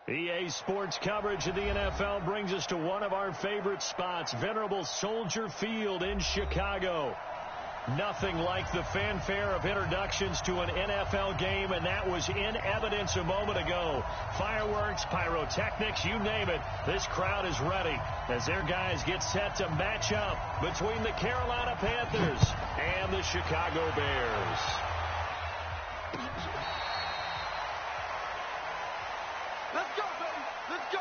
EA Sports coverage of the NFL brings us to one of our favorite spots, venerable Soldier Field in Chicago. Nothing like the fanfare of introductions to an NFL game, and that was in evidence a moment ago. Fireworks, pyrotechnics, you name it. This crowd is ready as their guys get set to match up between the Carolina Panthers and the Chicago Bears. Let's go, baby. Let's go.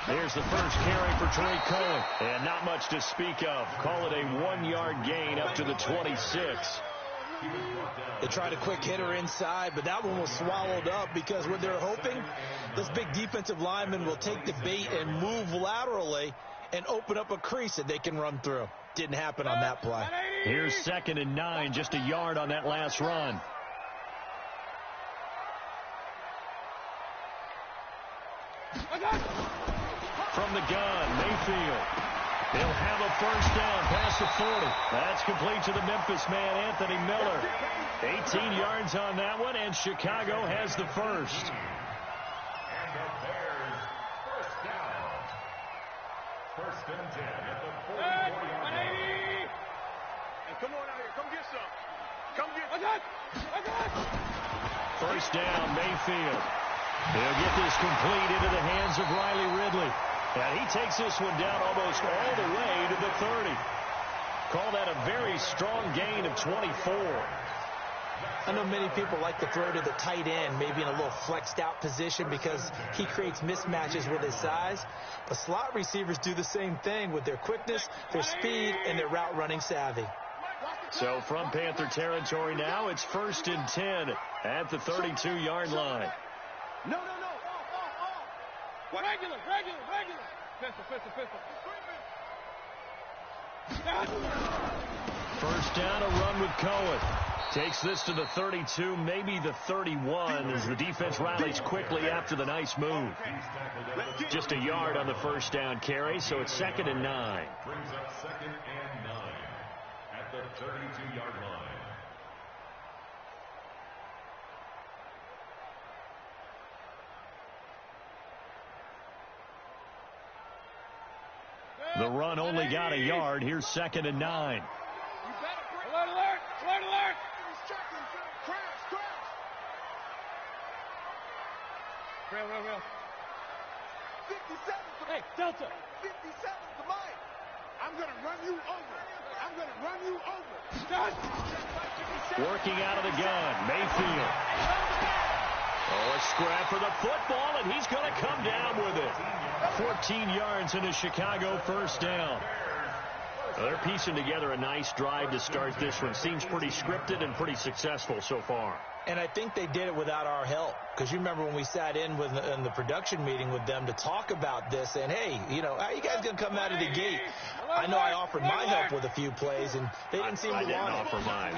There's the first carry for Trey Cohen, and not much to speak of. Call it a 1-yard gain up to the 26. They tried a quick hitter inside, but that one was swallowed up because what they're hoping, this big defensive lineman will take the bait and move laterally and open up a crease that they can run through. Didn't happen on that play. Here's 2nd and 9, just a yard on that last run. From the gun, Mayfield. He'll have a first down past the 40. That's complete to the Memphis man, Anthony Miller. 18 yards on that one, and Chicago has the first. And the Bears, first down. 1st and 10 at the 44-yard line. Hey, come on out here. Come get some. Come get some. First down, Mayfield. He'll get this complete into the hands of Riley Ridley. And he takes this one down almost all the way to the 30. Call that a very strong gain of 24. I know many people like to throw to the tight end, maybe in a little flexed out position because he creates mismatches with his size. But slot receivers do the same thing with their quickness, their speed, and their route running savvy. So from Panther territory now, it's 1st and 10 at the 32-yard line. No. Regular. Pistol. First down, a run with Cohen. Takes this to the 32, maybe the 31, as the defense rallies quickly after the nice move. Just a yard on the first down carry, so it's 2nd and 9. Brings up 2nd and 9 at the 32-yard line. The run only got a yard. Here's 2nd and 9. Alert. Real. 57. Hey, Delta. 57 to mine. I'm going to run you over. Working out of the gun, Mayfield. Oh, a scrap for the football, and he's going to come down with it. 14 yards in a Chicago first down. They're piecing together a nice drive to start this one. Seems pretty scripted and pretty successful so far. And I think they did it without our help. Because you remember when we sat in the production meeting with them to talk about this, and hey, how you guys going to come out of the gate? I know I offered my help with a few plays, and they didn't seem to want it. I didn't offer mine.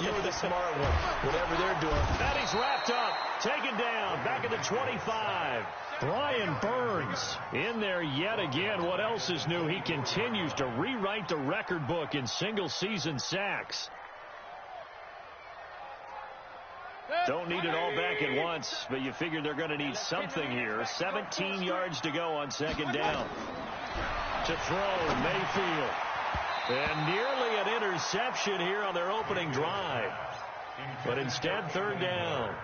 You were the smart one, whatever they're doing. And he's wrapped up, taken down, back at the 25. Brian Burns in there yet again. What else is new? He continues to rewrite the record book in single-season sacks. Don't need it all back at once, but you figure they're going to need something here. 17 yards to go on 2nd down. To throw, Mayfield. And nearly an interception here on their opening drive. But instead, 3rd down.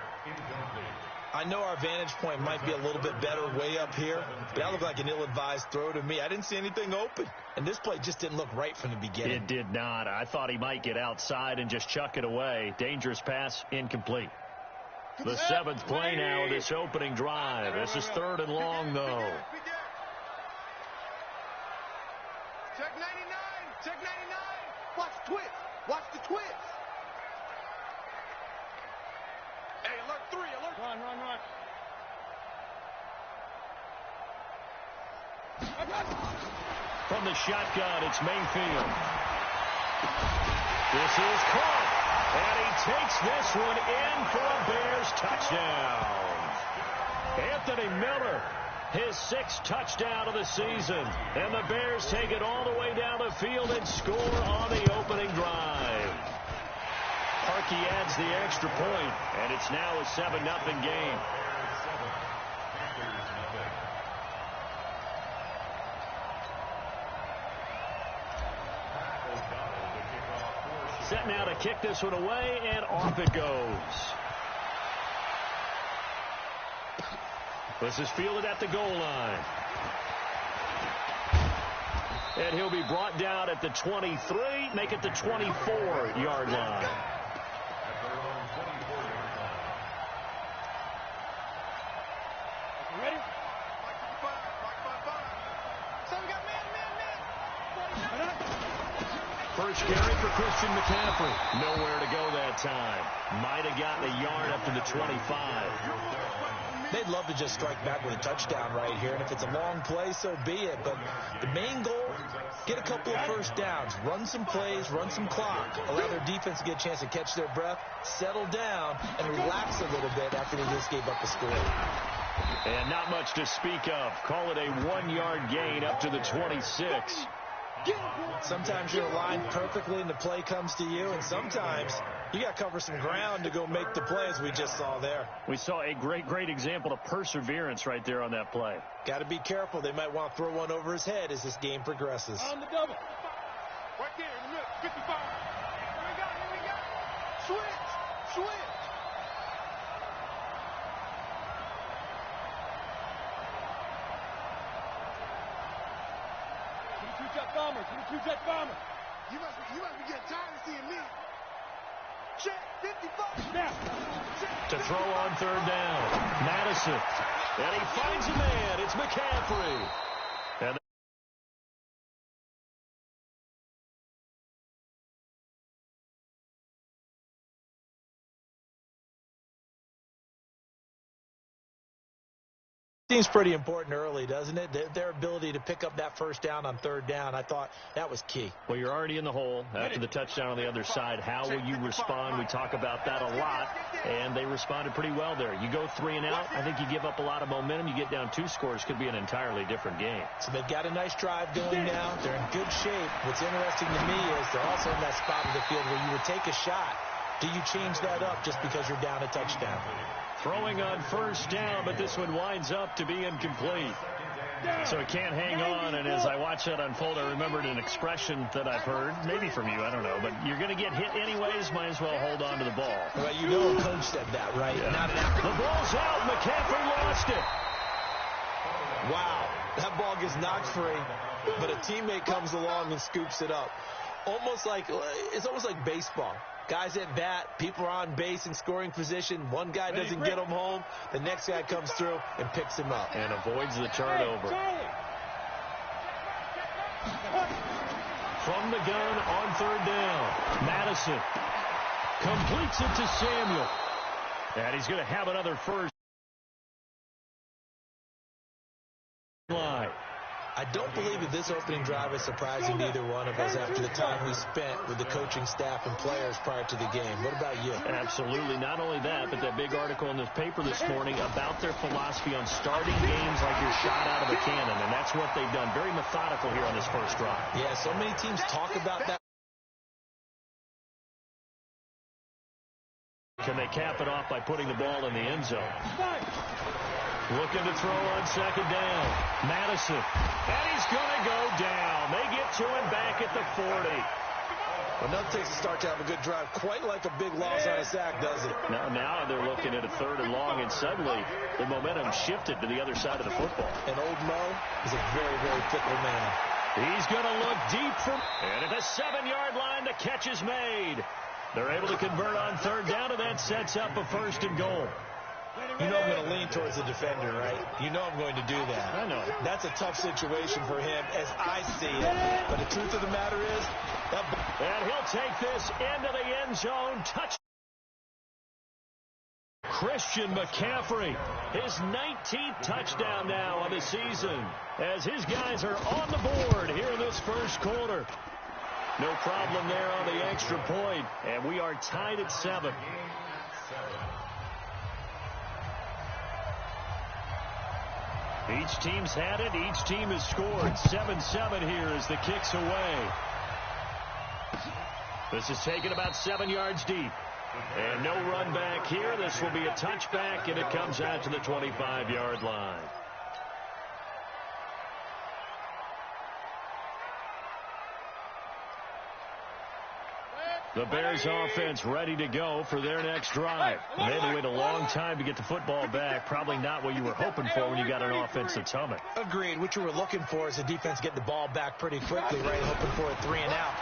I know our vantage point might be a little bit better way up here, but that looked like an ill-advised throw to me. I didn't see anything open, and this play just didn't look right from the beginning. It did not. I thought he might get outside and just chuck it away. Dangerous pass, incomplete. The 7th play now of this opening drive. This is 3rd and long, though. Check 99. Watch the twist. alert 3, alert. Run. From the shotgun, it's Mayfield. This is caught, and he takes this one in for a Bears touchdown. Anthony Miller, his 6th touchdown of the season, and the Bears take it all the way down the field and score on the opening drive. Parkey adds the extra point, and it's now a 7-0 game. Set now to kick this one away, and off it goes. This is fielded at the goal line. And he'll be brought down at the 23, make it the 24-yard line. Ready? First carry for Christian McCaffrey. Nowhere to go that time. Might have gotten a yard up to the 25. They'd love to just strike back with a touchdown right here, and if it's a long play, so be it. But the main goal, get a couple of first downs, run some plays, run some clock, allow their defense to get a chance to catch their breath, settle down, and relax a little bit after they just gave up a score. And not much to speak of. Call it a 1-yard gain up to the 26. Sometimes you're aligned perfectly and the play comes to you, and sometimes you got to cover some ground to go make the play, as we just saw there. We saw a great example of perseverance right there on that play. Got to be careful. They might want to throw one over his head as this game progresses. On the double. Right there in the middle. 55. Here we go. Switch. 22-jet bomber. You must be getting tired of seeing me. Check, 55. Now. To throw on 3rd down. Madison. And he finds a man. It's McCaffrey. And seems pretty important early, doesn't it? Their ability to pick up that first down on 3rd down, I thought that was key. Well, you're already in the hole after the touchdown on the other side. How will you respond? We talk about that a lot, and they responded pretty well there. You go 3 and out, I think you give up a lot of momentum. You get down 2 scores, could be an entirely different game. So they've got a nice drive going now. They're in good shape. What's interesting to me is they're also in that spot of the field where you would take a shot. Do you change that up just because you're down a touchdown? Throwing on 1st down, but this one winds up to be incomplete. So it can't hang on, and as I watch that unfold, I remembered an expression that I've heard, maybe from you, I don't know, but you're going to get hit anyways, might as well hold on to the ball. Well, you know Coach said that, right? Yeah. Not the ball's out. McCaffrey lost it. Wow, that ball gets knocked free, but a teammate comes along and scoops it up. It's almost like baseball. Guys at bat, people are on base in scoring position. One guy doesn't get him home. The next guy comes through and picks him up. And avoids the turnover. From the gun on 3rd down. Madison completes it to Samuel. And he's going to have another first. Line. I don't believe that this opening drive is surprising to either one of us after the time we spent with the coaching staff and players prior to the game. What about you? Absolutely. Not only that, but that big article in this paper this morning about their philosophy on starting games like you're shot out of a cannon, and that's what they've done. Very methodical here on this first drive. Yeah, so many teams talk about that. Can they cap it off by putting the ball in the end zone? Looking to throw on 2nd down. Madison. And he's going to go down. They get to him back at the 40. Well, nothing takes a start to have a good drive. Quite like a big loss on a sack, does it? Now they're looking at a 3rd and long, and suddenly the momentum shifted to the other side of the football. And old Mo is a very, very fickle man. He's going to look deep from... And at the 7-yard line, the catch is made. They're able to convert on 3rd down, and that sets up a 1st and goal. You know I'm going to lean towards the defender, right? You know I'm going to do that. I know. That's a tough situation for him as I see it. But the truth of the matter is... And he'll take this into the end zone. Touch. Christian McCaffrey, his 19th touchdown now on the season, as his guys are on the board here in this first quarter. No problem there on the extra point, and we are tied at 7. Each team's had it. Each team has scored. 7-7 here as the kick's away. This is taken about 7 yards deep. And no run back here. This will be a touchback, and it comes out to the 25-yard line. The Bears offense ready to go for their next drive. They had to wait a long time to get the football back. Probably not what you were hoping for when you got an offense that's humming. Agreed. What you were looking for is the defense getting the ball back pretty quickly, right? Hoping for a 3 and out.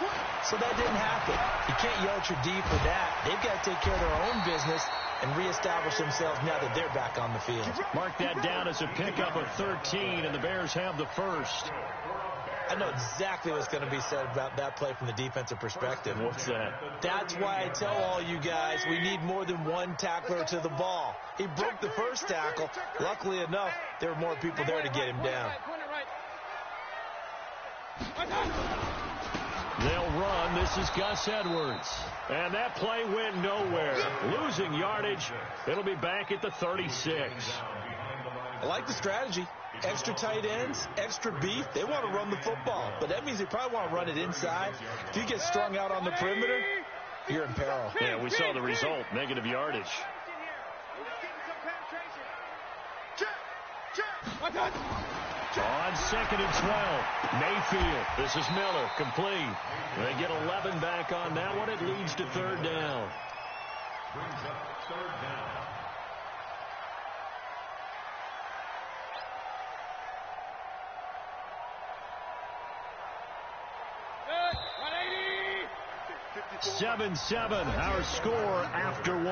So that didn't happen. You can't yell at your D for that. They've got to take care of their own business and reestablish themselves now that they're back on the field. Mark that down as a pickup of 13, and the Bears have the first. I know exactly what's going to be said about that play from the defensive perspective. What's that? That's why I tell all you guys we need more than one tackler to the ball. He broke the first tackle. Luckily enough, there were more people there to get him down. They'll run. This is Gus Edwards. And that play went nowhere. Losing yardage. It'll be back at the 36. I like the strategy. Extra tight ends, extra beef. They want to run the football, but that means they probably want to run it inside. If you get strung out on the perimeter, you're in peril. Yeah, we saw the result, negative yardage. On 2nd and 12, Mayfield. This is Miller, complete. They get 11 back on that one. It leads to 3rd down. Brings up 3rd down. Seven, our score after 1.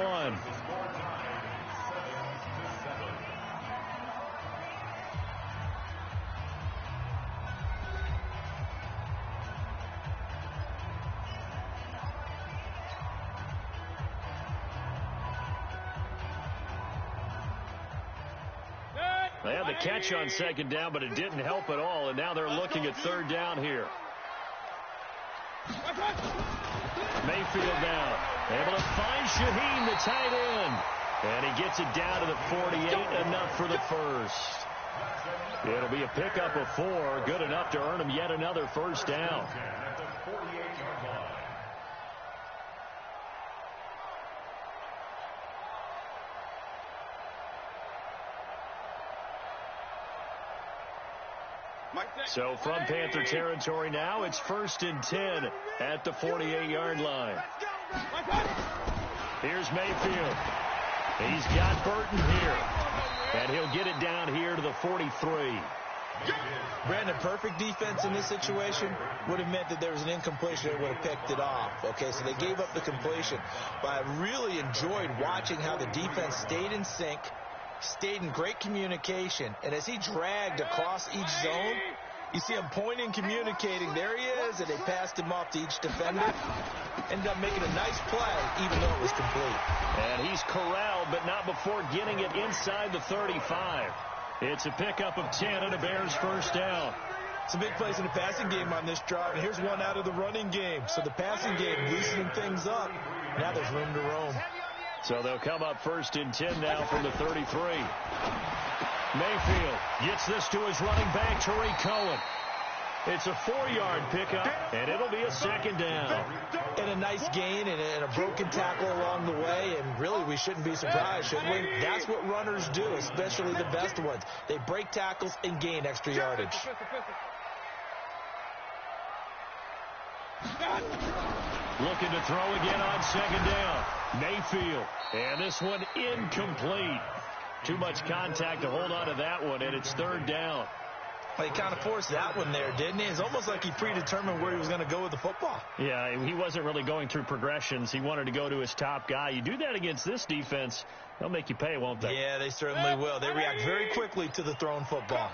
They had the catch on 2nd down, but it didn't help at all, and now they're looking at 3rd down here. Mayfield down. Able to find Shaheen, the tight end. And he gets it down to the 48, enough for the first. It'll be a pickup of 4, good enough to earn him yet another first down. At the 48-yard line. So from Panther territory now, it's 1st and 10 at the 48-yard line. Here's Mayfield. He's got Burton here. And he'll get it down here to the 43. Brandon, perfect defense in this situation would have meant that there was an incompletion that would have picked it off. Okay, so they gave up the completion. But I really enjoyed watching how the defense stayed in sync, stayed in great communication, and as he dragged across each zone, you see him pointing, communicating. There he is, and they passed him off to each defender. Ended up making a nice play, even though it was complete. And he's corralled, but not before getting it inside the 35. It's a pickup of 10 and a Bears first down. Some big plays in the passing game on this drive, and here's one out of the running game. So the passing game loosening things up. Now there's room to roam. So they'll come up 1st and 10 now from the 33. Mayfield gets this to his running back, Tariq Cohen. It's a 4-yard pickup, and it'll be a 2nd down. And a nice gain and a broken tackle along the way, and really we shouldn't be surprised, should we? That's what runners do, especially the best ones. They break tackles and gain extra yardage. Looking to throw again on 2nd down. Mayfield, and this one incomplete. Too much contact to hold on to that one, and it's 3rd down. Well, he kind of forced that one there, didn't he? It's almost like he predetermined where he was going to go with the football. Yeah, he wasn't really going through progressions. He wanted to go to his top guy. You do that against this defense, they'll make you pay, won't they? Yeah, they certainly will. They react very quickly to the thrown football.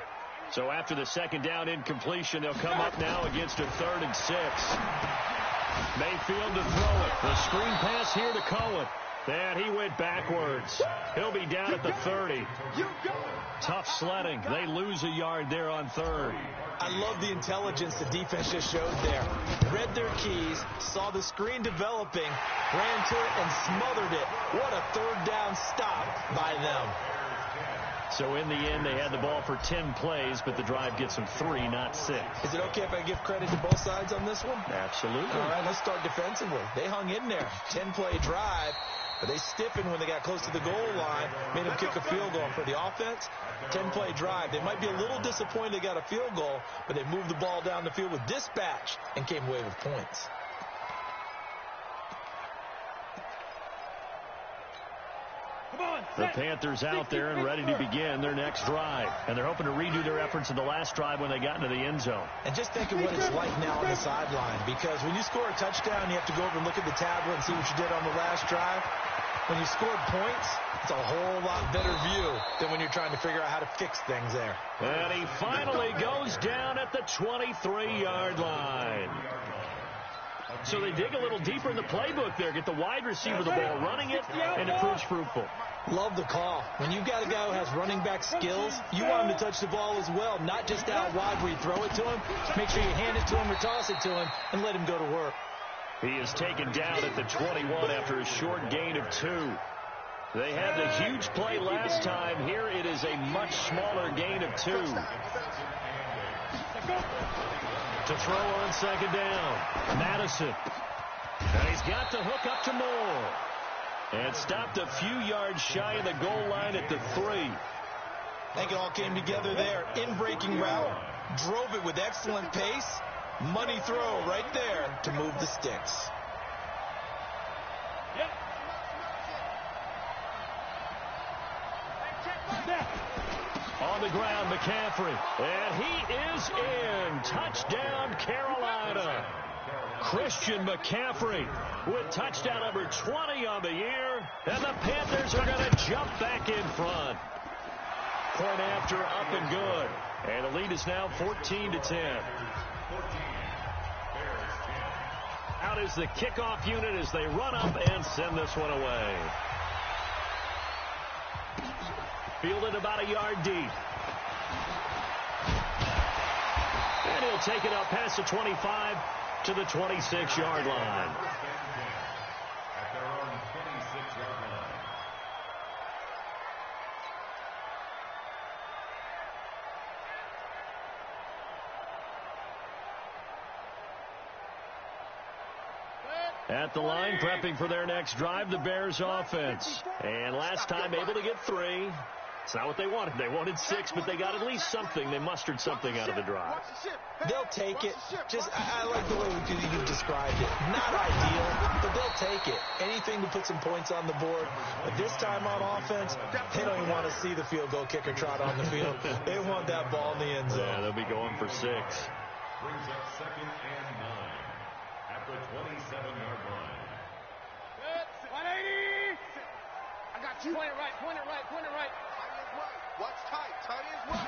So after the 2nd down incompletion, they'll come up now against a 3rd and 6. Mayfield to throw it. The screen pass here to Cohen. And he went backwards. He'll be down at the 30. Tough sledding. They lose a yard there on third. I love the intelligence the defense just showed there. Read their keys, saw the screen developing, ran to it, and smothered it. What a third down stop by them. So in the end, they had the ball for 10 plays, but the drive gets them 3, not 6. Is it okay if I give credit to both sides on this one? Absolutely. All right, let's start defensively. They hung in there. 10-play drive, but they stiffened when they got close to the goal line, made them kick a field goal. For the offense, 10-play drive. They might be a little disappointed they got a field goal, but they moved the ball down the field with dispatch and came away with points. The Panthers out there and ready to begin their next drive. And they're hoping to redo their efforts in the last drive when they got into the end zone. And just think of what it's like now on the sideline, because when you score a touchdown, you have to go over and look at the tablet and see what you did on the last drive. When you scored points, it's a whole lot better view than when you're trying to figure out how to fix things there. And he finally goes down at the 23-yard line. So they dig a little deeper in the playbook there, get the wide receiver the ball, running it, and it proves fruitful. Love the call. When you've got a guy who has running back skills, you want him to touch the ball as well, not just out wide where you throw it to him. Make sure you hand it to him or toss it to him and let him go to work. He is taken down at the 21 after a short gain of 2. They had the huge play last time. Here it is a much smaller gain of 2. To throw on second down, Madison. And he's got the hook up to Moore. And stopped a few yards shy of the goal line at the 3. I think it all came together there. In-breaking route, drove it with excellent pace. Money throw right there to move the sticks. On the ground, McCaffrey. And he is in. Touchdown, Carolina. Christian McCaffrey with touchdown number 20 on the year. And the Panthers are going to jump back in front. Point after, up and good. And the lead is now 14-10. Out is the kickoff unit as they run up and send this one away. Fielded about a yard deep. And he'll take it up past the 25 to the 26-yard line. At their own 26-yard line. At the line, prepping for their next drive, the Bears offense. And last time able to get 3. It's not what they wanted. They wanted 6, but they got at least something. They mustered something out of the drive. They'll take it. I like the way you described it. Not ideal, but they'll take it. Anything to put some points on the board. But this time on offense, they don't even want to see the field goal kicker trot on the field. They want that ball in the end zone. Yeah, they'll be going for 6. Brings up 2nd and 9 at the 27-yard line. 180. I got you. Point it right. Watch tight. Tight as well.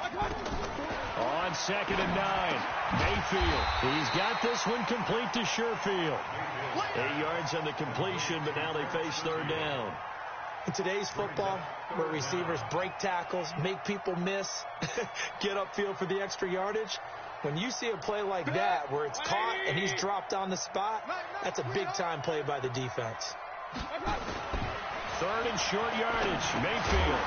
On 2nd and 9, Mayfield. He's got this one complete to Sherfield. 8 yards on the completion, but now they face 3rd down. In today's football, where receivers break tackles, make people miss, get upfield for the extra yardage, when you see a play like that where it's caught and he's dropped on the spot, that's a big-time play by the defense. 3rd and short yardage. Mayfield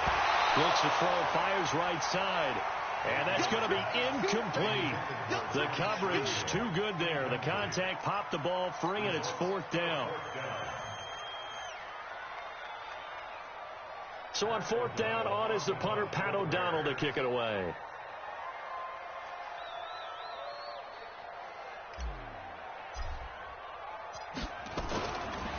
looks to throw, fires right side. And that's going to be incomplete. The coverage too good there. The contact popped the ball free, and it's 4th down. So on 4th down, on is the punter, Pat O'Donnell, to kick it away.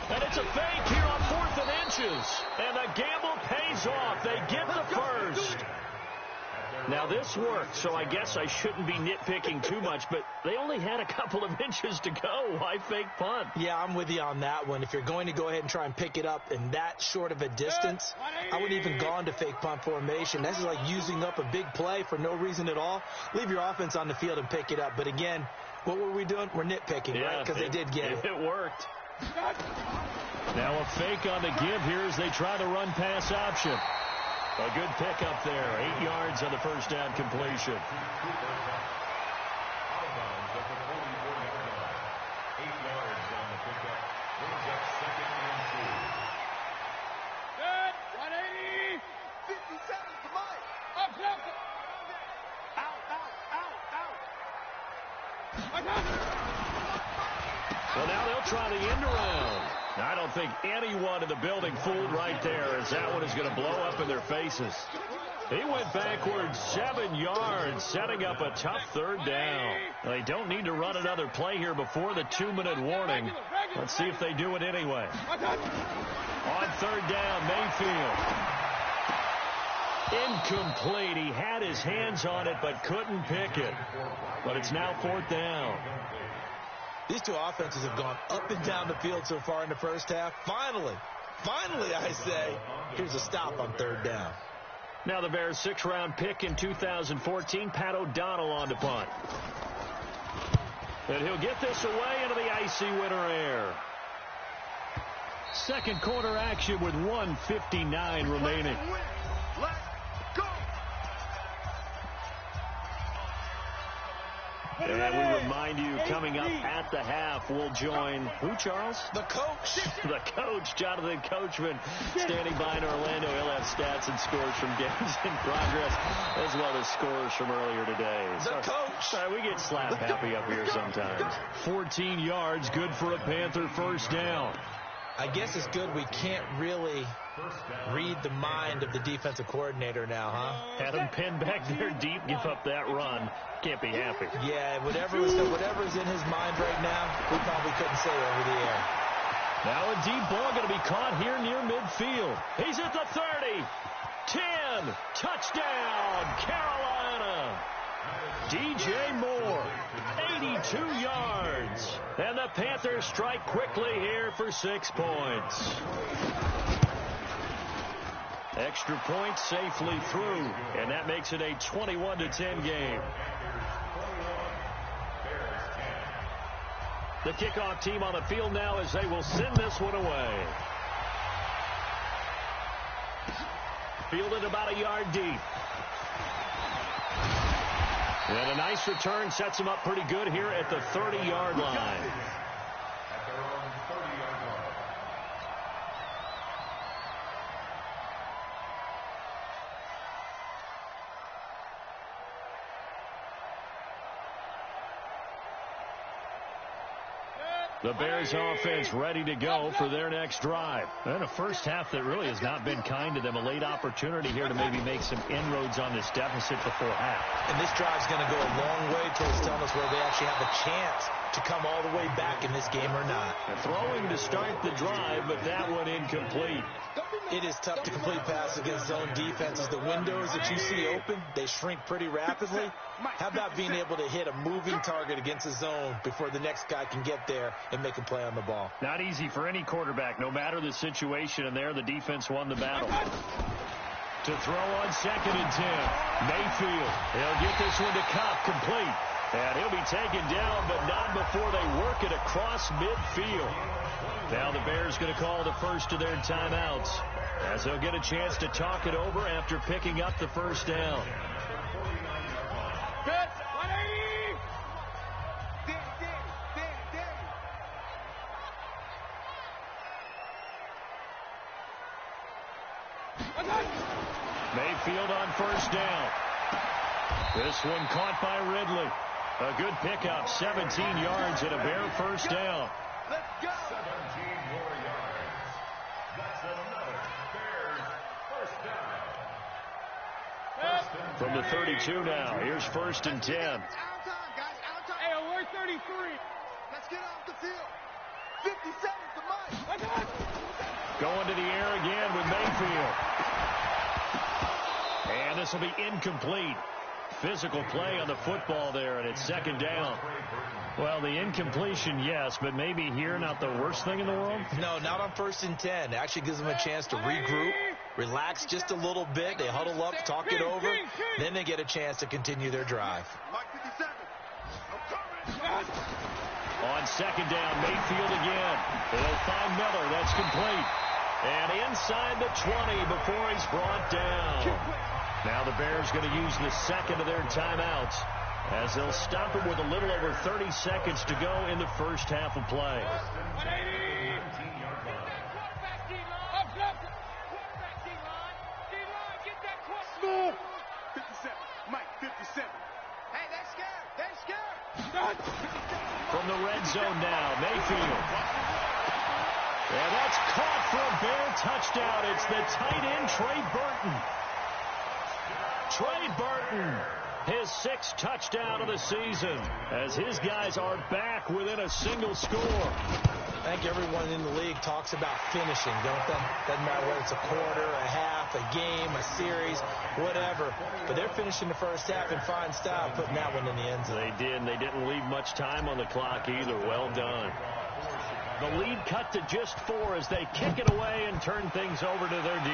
And it's a fake here on 4th and inches. And the gamble pays off. They get the first. Now, this worked, so I guess I shouldn't be nitpicking too much, but they only had a couple of inches to go. Why fake punt? Yeah, I'm with you on that one. If you're going to go ahead and try and pick it up in that short of a distance, I wouldn't even go into fake punt formation. This is like using up a big play for no reason at all. Leave your offense on the field and pick it up. But again, what were we doing? We're nitpicking, right? Because they did get it. It worked. Now a fake on the give here as they try the run pass option. A good pickup there. 8 yards on the first down completion. Well, now they'll try the end around. Now, I don't think anyone in the building fooled right there, as that one is going to blow up in their faces. He went backwards 7 yards, setting up a tough third down. They don't need to run another play here before the 2-minute warning. Let's see if they do it anyway. On third down, Mayfield. Incomplete. He had his hands on it but couldn't pick it. But it's now fourth down. These two offenses have gone up and down the field so far in the first half. Finally, I say, here's a stop on third down. Now the Bears' 6th-round pick in 2014, Pat O'Donnell on to punt. And he'll get this away into the icy winter air. Second quarter action with 1:59 remaining. Let's go. And we remind you, coming up at the half, we'll join who, Charles? The coach. The coach, Jonathan Coachman, standing by in Orlando. He'll have stats and scores from games in progress, as well as scores from earlier today. The coach. Sorry, we get slap happy up here sometimes. 14 yards, good for a Panther first down. I guess it's good we can't really read the mind of the defensive coordinator now, huh? Had him pinned back there deep, give up that run. Can't be happy. Yeah, whatever's in his mind right now, we probably couldn't say over the air. Now a deep ball going to be caught here near midfield. He's at the 30. 10. Touchdown, Carolina. DJ Moore, 82 yards. And the Panthers strike quickly here for 6 points. Extra point safely through, and that makes it a 21-10 game. The kickoff team on the field now as they will send this one away. Fielded about a yard deep. And a nice return sets him up pretty good here at the 30-yard line. The Bears offense ready to go for their next drive. And a first half that really has not been kind to them. A late opportunity here to maybe make some inroads on this deficit before half. And this drive's going to go a long way towards telling us whether they actually have a chance to come all the way back in this game or not. Throwing to start the drive, but that one incomplete. It is tough to complete passes against zone defenses. The windows that you see open, they shrink pretty rapidly. How about being able to hit a moving target against a zone before the next guy can get there and make a play on the ball? Not easy for any quarterback, no matter the situation, and there the defense won the battle. To throw on 2nd and 10. Mayfield, he'll get this one to Kopp, complete. And he'll be taken down, but not before they work it across midfield. Now the Bears going to call the first of their timeouts, as they'll get a chance to talk it over after picking up the first down. Mayfield on first down. This one caught by Ridley. A good pickup, 17 yards and a Bear first down. Let's go. 17 more yards. That's another Bears first down. From the 32 now, here's 1st and 10. Out time, guys. Out time. Hey, alert 33. Let's get off the field. 50 seconds to Mike. Going to the air again with Mayfield. And this will be incomplete. Physical play on the football there, and it's 2nd down. Well, the incompletion, yes, but maybe here not the worst thing in the world? No, not on 1st and 10. It actually gives them a chance to regroup, relax just a little bit. They huddle up, talk it over, then they get a chance to continue their drive. Mike, 50 seconds. I'm coming. On 2nd down, Mayfield again. They'll find Miller. That's complete. And inside the 20 before he's brought down. Now the Bears going to use the second of their timeouts as they'll stop him with a little over 30 seconds to go in the first half of play. Smooth. 57. Mike, 57. Hey, they're scared. They're scared. From the red zone now, Mayfield. And that's caught for a Bear touchdown. It's the tight end, Trey Burton. Trey Burton, his 6th touchdown of the season, as his guys are back within a single score. I think everyone in the league talks about finishing, don't they? Doesn't matter whether it's a quarter, a half, a game, a series, whatever. But they're finishing the first half in fine style, putting that one in the end zone. They did, and they didn't leave much time on the clock either. Well done. The lead cut to just 4 as they kick it away and turn things over to their D.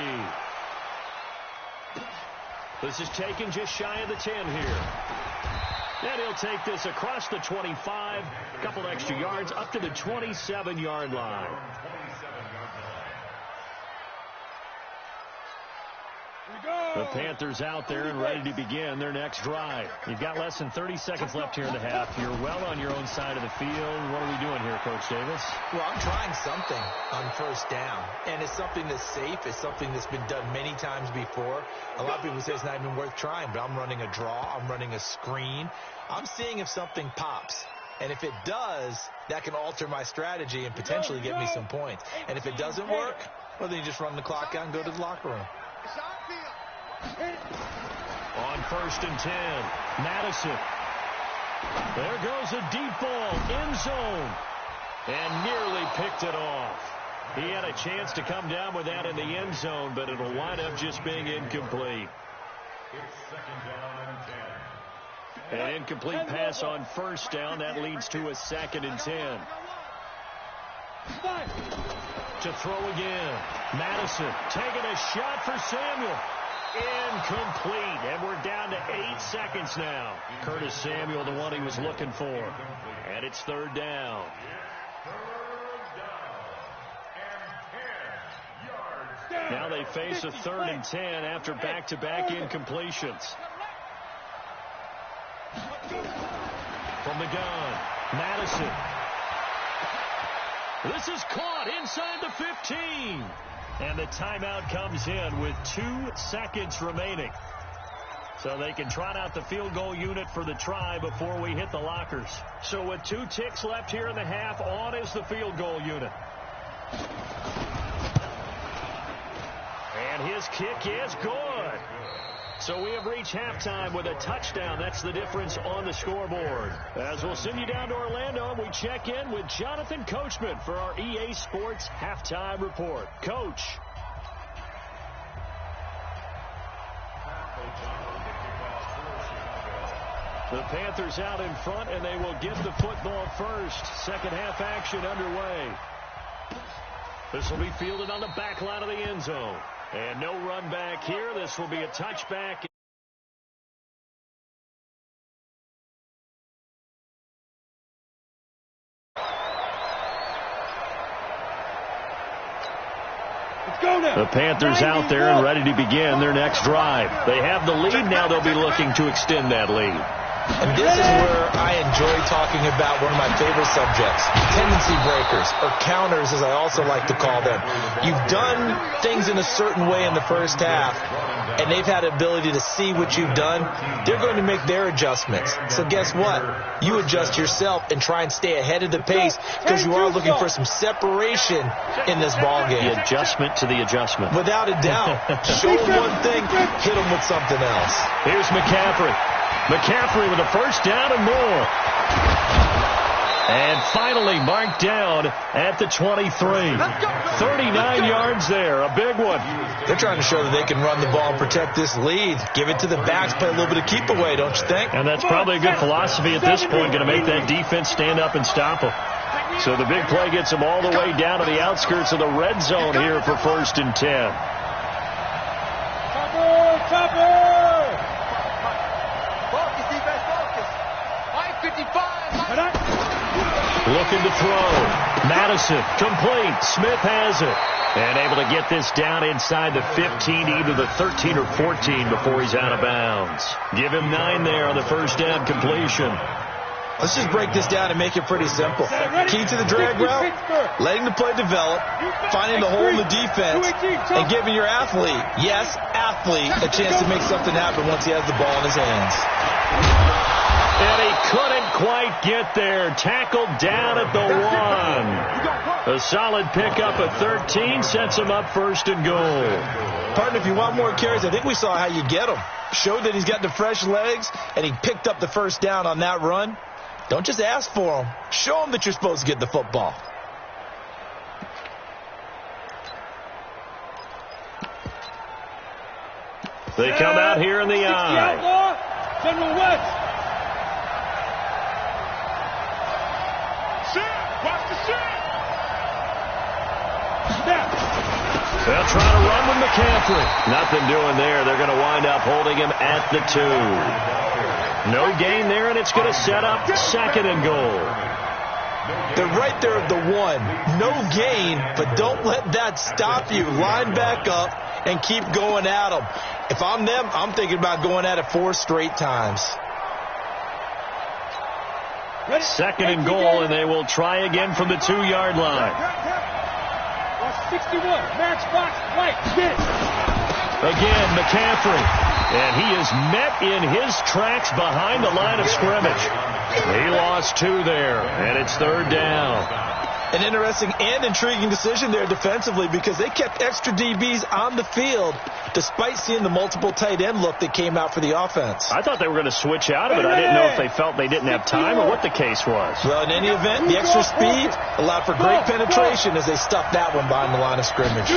This is taken just shy of the 10 here. And he'll take this across the 25, a couple extra yards, up to the 27-yard line. The Panthers out there and ready to begin their next drive. You've got less than 30 seconds left here in the half. You're well on your own side of the field. What are we doing here, Coach Davis? Well, I'm trying something on first down, and it's something that's safe. It's something that's been done many times before. A lot of people say it's not even worth trying, but I'm running a draw. I'm running a screen. I'm seeing if something pops. And if it does, that can alter my strategy and potentially get me some points. And if it doesn't work, well, then you just run the clock out and go to the locker room. On 1st and 10, Madison. There goes a deep ball, end zone, and nearly picked it off. He had a chance to come down with that in the end zone, but it'll wind up just being incomplete. It's 2nd down and 10. An incomplete pass on 1st down. That leads to a 2nd and 10. To throw again. Madison taking a shot for Samuel. Incomplete. And we're down to 8 seconds now. Curtis Samuel, the one he was looking for. And it's 3rd down. Now they face a 3rd and 10 after back-to-back incompletions. From the gun, Madison. This is caught inside the 15. And the timeout comes in with 2 seconds remaining. So they can trot out the field goal unit for the try before we hit the lockers. So with 2 ticks left here in the half, on is the field goal unit. And his kick is good. So we have reached halftime with a touchdown. That's the difference on the scoreboard. As we'll send you down to Orlando, we check in with Jonathan Coachman for our EA Sports Halftime Report. Coach. The Panthers out in front, and they will get the football first. Second half action underway. This will be fielded on the back line of the end zone. And no run back here. This will be a touchback. Let's go now. The Panthers out there and ready to begin their next drive. They have the lead. Now they'll be looking to extend that lead. And this is where I enjoy talking about one of my favorite subjects, tendency breakers, or counters as I also like to call them. You've done things in a certain way in the first half, and they've had the ability to see what you've done. They're going to make their adjustments. So guess what? You adjust yourself and try and stay ahead of the pace because you are looking for some separation in this ball game. The adjustment to the adjustment. Without a doubt. Show them one thing, hit them with something else. Here's McCaffrey. McCaffrey with a first down and more. And finally marked down at the 23. 39 yards there. A big one. They're trying to show that they can run the ball and protect this lead. Give it to the backs, play a little bit of keep away, don't you think? And that's probably a good philosophy at this point, going to make that defense stand up and stop them. So the big play gets them all the way down to the outskirts of the red zone here for 1st and 10. looking to throw. Madison, complete. Smith has it. And able to get this down inside the 15, either the 13 or 14 before he's out of bounds. Give him 9 there on the first down completion. Let's just break this down and make it pretty simple. Key to the drag route, letting the play develop, finding the hole in the defense, and giving your athlete, yes, athlete, a chance to make something happen once he has the ball in his hands. And he couldn't quite get there. Tackled down at the 1. A solid pickup of 13 sets him up first and goal. Partner, if you want more carries, I think we saw how you get him. Showed that he's got the fresh legs, and he picked up the first down on that run. Don't just ask for him. Show him that you're supposed to get the football. They come out here in the eye. General West. Watch the shot. They'll try to run with McCaffrey. Nothing doing there. They're going to wind up holding him at the 2. No gain there, and it's going to set up second and goal. They're right there at the 1. No gain, but don't let that stop you. Line back up and keep going at them. If I'm them, I'm thinking about going at it 4 straight times. Second and goal, and they will try again from the 2-yard line. 61, match box, right, get it. Again, McCaffrey. And he is met in his tracks behind the line of scrimmage. He lost 2 there, and it's third down. An interesting and intriguing decision there defensively because they kept extra DBs on the field despite seeing the multiple tight end look that came out for the offense. I thought they were going to switch out of it. I didn't know if they felt they didn't have time or what the case was. Well, in any event, the extra speed allowed for great penetration as they stuffed that one behind the line of scrimmage.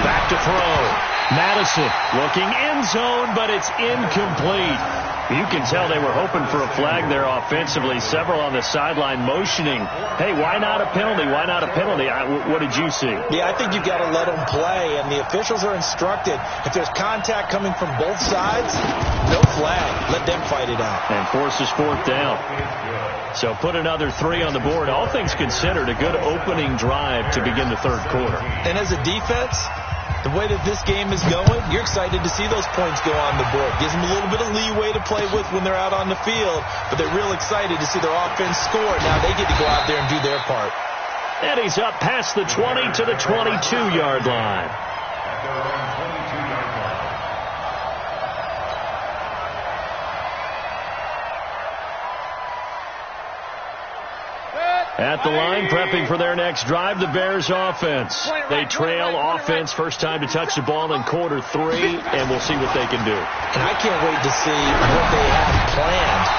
Back to throw. Madison looking end zone, but it's incomplete. You can tell they were hoping for a flag there offensively. Several on the sideline motioning, hey, why not a penalty? Why not a penalty? What did you see? Yeah, I think you've got to let them play, and the officials are instructed. If there's contact coming from both sides, no flag. Let them fight it out. And forces fourth down. So put another 3 on the board. All things considered, a good opening drive to begin the third quarter. And as a defense, the way that this game is going, you're excited to see those points go on the board. Gives them a little bit of leeway to play with when they're out on the field, but they're real excited to see their offense score. Now they get to go out there and do their part. And he's up past the 20 to the 22-yard line. At the line, prepping for their next drive, the Bears offense. They trail offense, first time to touch the ball in quarter 3, and we'll see what they can do. And I can't wait to see what they have planned,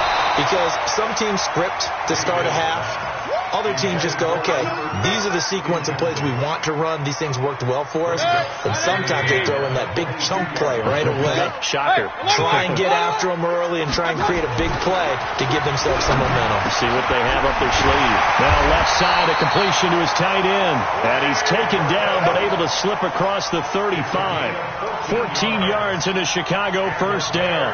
because some teams script to start a half. Other teams just go, okay, these are the sequence of plays we want to run. These things worked well for us. And sometimes they throw in that big chunk play right away. Shocker. Try and get after them early and try and create a big play to give themselves some momentum. See what they have up their sleeve. Now left side, a completion to his tight end. And he's taken down, but able to slip across the 35. 14 yards into Chicago, first down.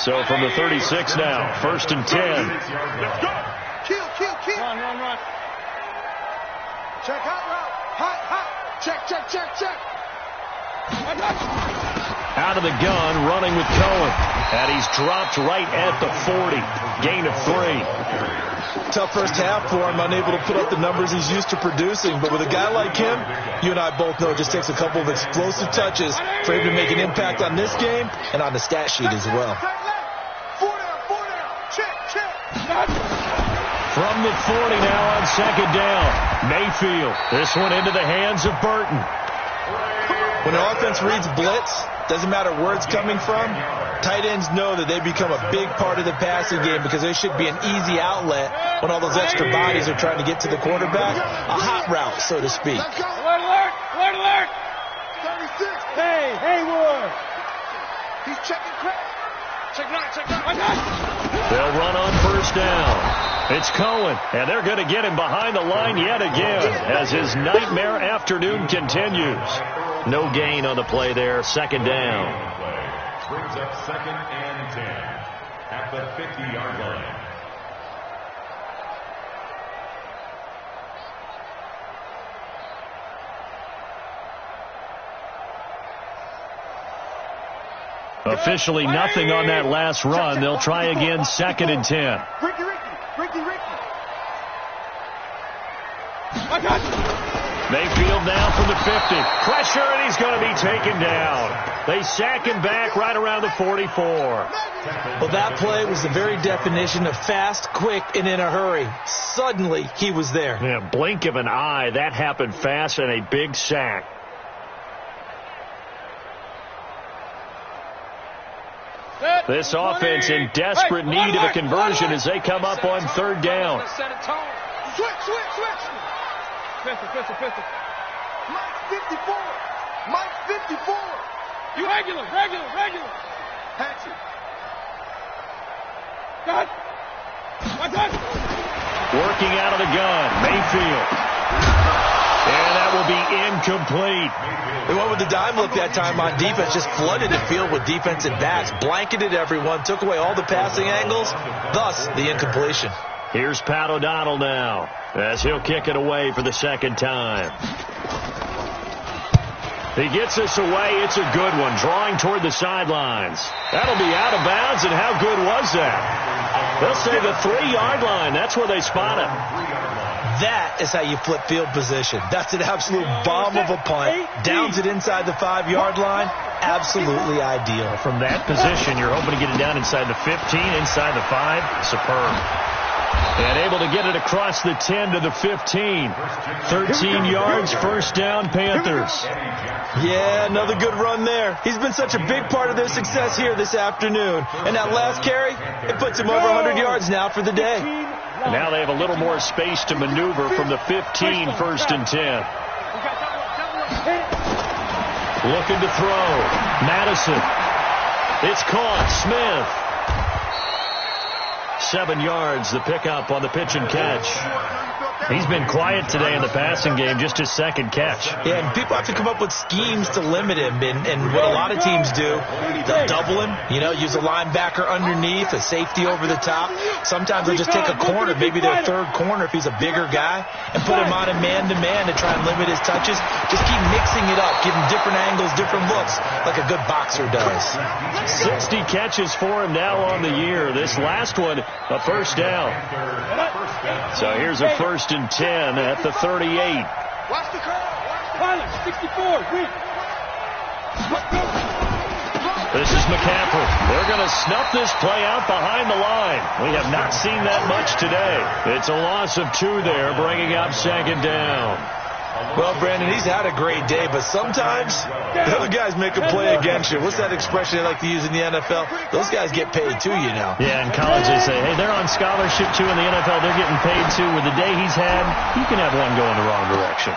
So from the 36 now, first and 10. Let's go. Kill. Run. Check out route. Hot. Check. Out of the gun, running with Cohen. And he's dropped right at the 40. Gain of 3. Tough first half for him, unable to put up the numbers he's used to producing. But with a guy like him, you and I both know it just takes a couple of explosive touches for him to make an impact on this game and on the stat sheet as well. 4 down. Check. From the 40 now on second down. Mayfield. This one into the hands of Burton. When an offense reads blitz, doesn't matter where it's coming from, tight ends know that they become a big part of the passing game because there should be an easy outlet when all those extra bodies are trying to get to the quarterback. A hot route, so to speak. Alert! 36. Hey, Hayward. He's checking crack. Check nine. They'll run on first down. It's Cohen, and they're going to get him behind the line yet again as his nightmare afternoon continues. No gain on the play there, second down. Brings up second and 10 at the 50-yard line. Officially nothing on that last run. They'll try again, 2nd and 10. Ricky. Mayfield now from the 50. Pressure, and he's going to be taken down. They sack him back right around the 44. Well, that play was the very definition of fast, quick, and in a hurry. Suddenly, he was there. Yeah, blink of an eye. That happened fast and a big sack. This offense in desperate need of a conversion as they come up on 3rd down. Switch. Pistol. Mike's 54. You regular. Hatchet. Got. Working out of the gun, Mayfield. And that will be incomplete. They went with the dime look that time on defense, just flooded the field with defensive backs, blanketed everyone, took away all the passing angles, thus the incompletion. Here's Pat O'Donnell now, as he'll kick it away for the 2nd time. He gets this away. It's a good one, drawing toward the sidelines. That'll be out of bounds, and how good was that? They'll say the 3-yard line. That's where they spot it. That is how you flip field position. That's an absolute bomb of a punt. Downs it inside the 5-yard line. Absolutely ideal. From that position, you're hoping to get it down inside the 15, inside the 5. Superb. And able to get it across the 10 to the 15. 13 yards, 1st down, Panthers. Yeah, another good run there. He's been such a big part of their success here this afternoon. And that last carry, it puts him over 100 yards now for the day. Now they have a little more space to maneuver from the 15, 1st and 10. Looking to throw. Madison. It's caught. Smith. 7 yards, the pickup on the pitch and catch. He's been quiet today in the passing game, just his 2nd catch. Yeah, and people have to come up with schemes to limit him. And what a lot of teams do, they'll double him, use a linebacker underneath, a safety over the top. Sometimes they'll just take a corner, maybe their 3rd corner if he's a bigger guy, and put him on a man-to-man to try and limit his touches. Just keep mixing it up, give him different angles, different looks, like a good boxer does. 60 catches for him now on the year. This last one, a 1st down. So here's a 1st and 10 at the 38. Watch the curve. Pilot, 64. Weak. This is McCaffrey. They're going to snuff this play out behind the line. We have not seen that much today. It's a loss of 2 there, bringing up 2nd down. Well, Brandon, he's had a great day, but sometimes the other guys make a play against you. What's that expression they like to use in the NFL? Those guys get paid too, Yeah, in college they say, hey, they're on scholarship too. In the NFL, they're getting paid too. With the day he's had, you can have one going the wrong direction.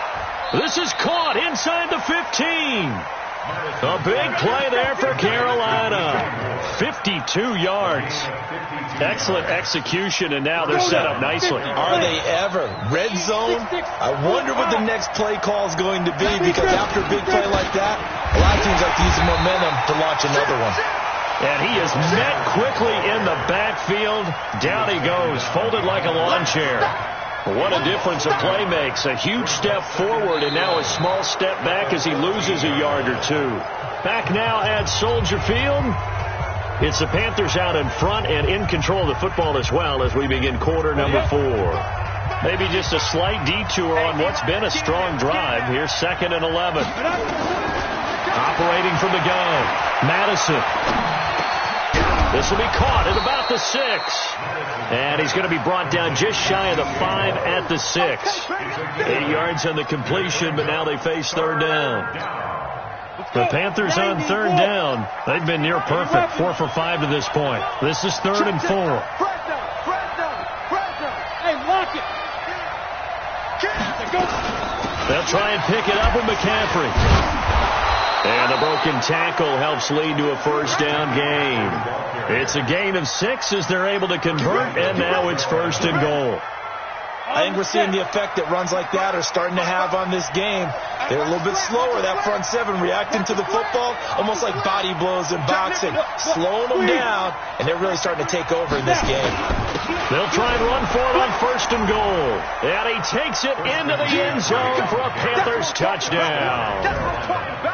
This is caught inside the 15. A big play there for Carolina. 52 yards. Excellent execution, and now they're set up nicely. Are they ever? Red zone? I wonder what the next play call is going to be, because after a big play like that, a lot of teams like to use the momentum to launch another one. And he is met quickly in the backfield. Down he goes, folded like a lawn chair. What a difference a play makes. A huge step forward and now a small step back as he loses a yard or 2. Back now at Soldier Field. It's the Panthers out in front and in control of the football as well as we begin quarter number 4. Maybe just a slight detour on what's been a strong drive. Here's 2nd and 11. Operating from the gun. Madison. This will be caught at about the 6. And he's going to be brought down just shy of the 5 at the 6. 8 yards on the completion, but now they face 3rd down. The Panthers on 3rd down. They've been near perfect, 4 for 5 to this point. This is 3rd and 4. Hey, lock it. They'll try and pick it up with McCaffrey. And the broken tackle helps lead to a 1st down gain. It's a gain of 6 as they're able to convert, and now it's 1st and goal. I think we're seeing the effect that runs like that are starting to have on this game. They're a little bit slower, that front 7, reacting to the football, almost like body blows in boxing, slowing them down, and they're really starting to take over in this game. They'll try and run for it on 1st and goal. And he takes it into the end zone for a Panthers touchdown.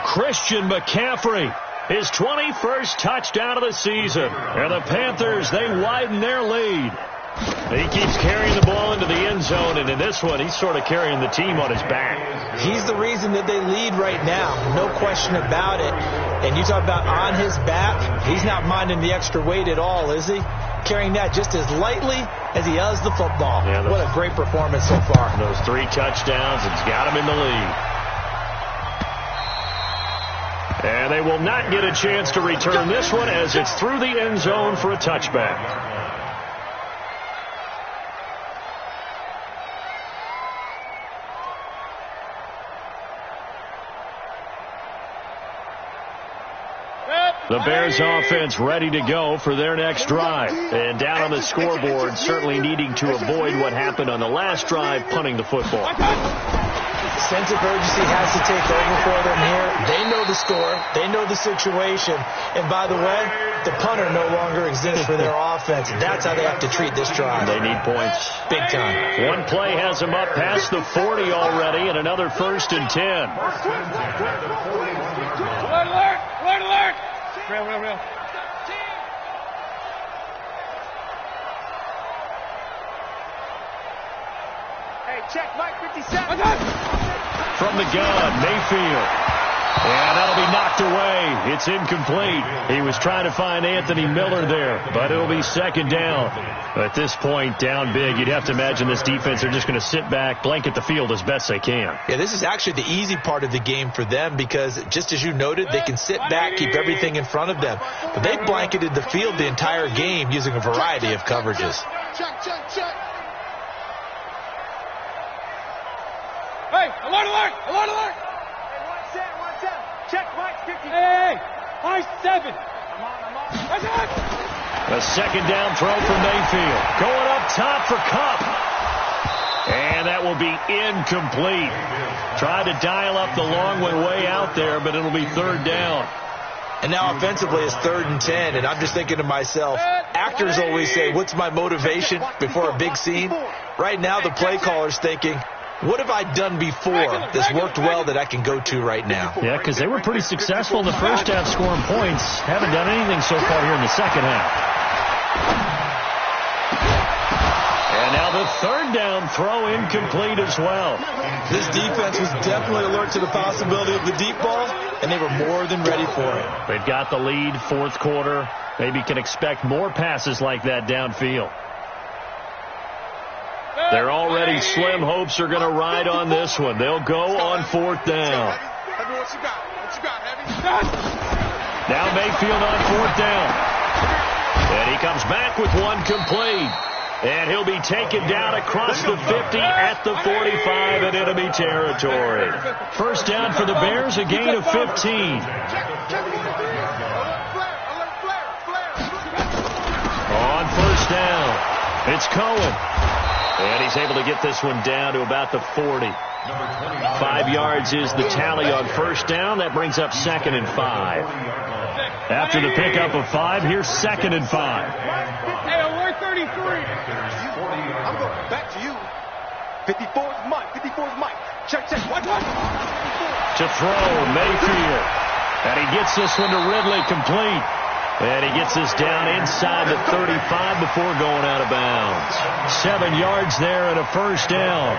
Christian McCaffrey His 21st touchdown of the season. And the Panthers, they widen their lead. He keeps carrying the ball into the end zone, and in this one, he's sort of carrying the team on his back. He's the reason that they lead right now, no question about it. And you talk about on his back, he's not minding the extra weight at all, is he? Carrying that just as lightly as he does the football. Yeah, what a great performance so far. Those 3 touchdowns, it's got him in the lead. And they will not get a chance to return this one as it's through the end zone for a touchback. The Bears offense ready to go for their next drive. And down on the scoreboard, certainly needing to avoid what happened on the last drive, punting the football. Sense of urgency has to take over for them here. They know the score. They know the situation. And by the way, the punter no longer exists for their offense. That's how they have to treat this drive. They need points. Big time. One play has them up past the 40 already, and another 1st and 10. Alert! Alert! Alert! Real. Hey, check, Mike 57. From the gun, Mayfield. And that'll be knocked away. It's incomplete. He was trying to find Anthony Miller there, but it'll be 2nd down. At this point, down big, you'd have to imagine this defense are just going to sit back, blanket the field as best they can. Yeah, this is actually the easy part of the game for them because, just as you noted, they can sit back, keep everything in front of them. But they blanketed the field the entire game using a variety of coverages. Check. Hey, alert! Hey, 1-7. Check, Mike 50. Hey, 5-7. I'm on. A 2nd down throw from Mayfield. Going up top for Cup. And that will be incomplete. Tried to dial up the long one way out there, but it'll be 3rd down. And now offensively it's 3rd and 10, and I'm just thinking to myself, actors always say, what's my motivation before a big scene? Right now the play caller's thinking, what have I done before that's worked well that I can go to right now? Yeah, because they were pretty successful in the first half scoring points. Haven't done anything so far here in the second half. And now the 3rd down throw incomplete as well. This defense was definitely alert to the possibility of the deep ball, and they were more than ready for it. They've got the lead, 4th quarter. Maybe can expect more passes like that downfield. Their already slim hopes are going to ride on this one. They'll go on 4th down. What you got, Heavy? Now Mayfield on 4th down. And he comes back with one complete. And he'll be taken down across the 50 at the 45 in enemy territory. 1st down for the Bears, a gain of 15. On 1st down, it's Cohen. And he's able to get this one down to about the 40. 5 yards is the tally on 1st down. That brings up 2nd and 5. After the pickup of 5, here's 2nd and 5. Hey, alert 33. I'm going back to you. 54's Mike. Check. What? To throw, Mayfield. And he gets this one to Ridley complete. And he gets this down inside the 35 before going out of bounds. 7 yards there and a 1st down.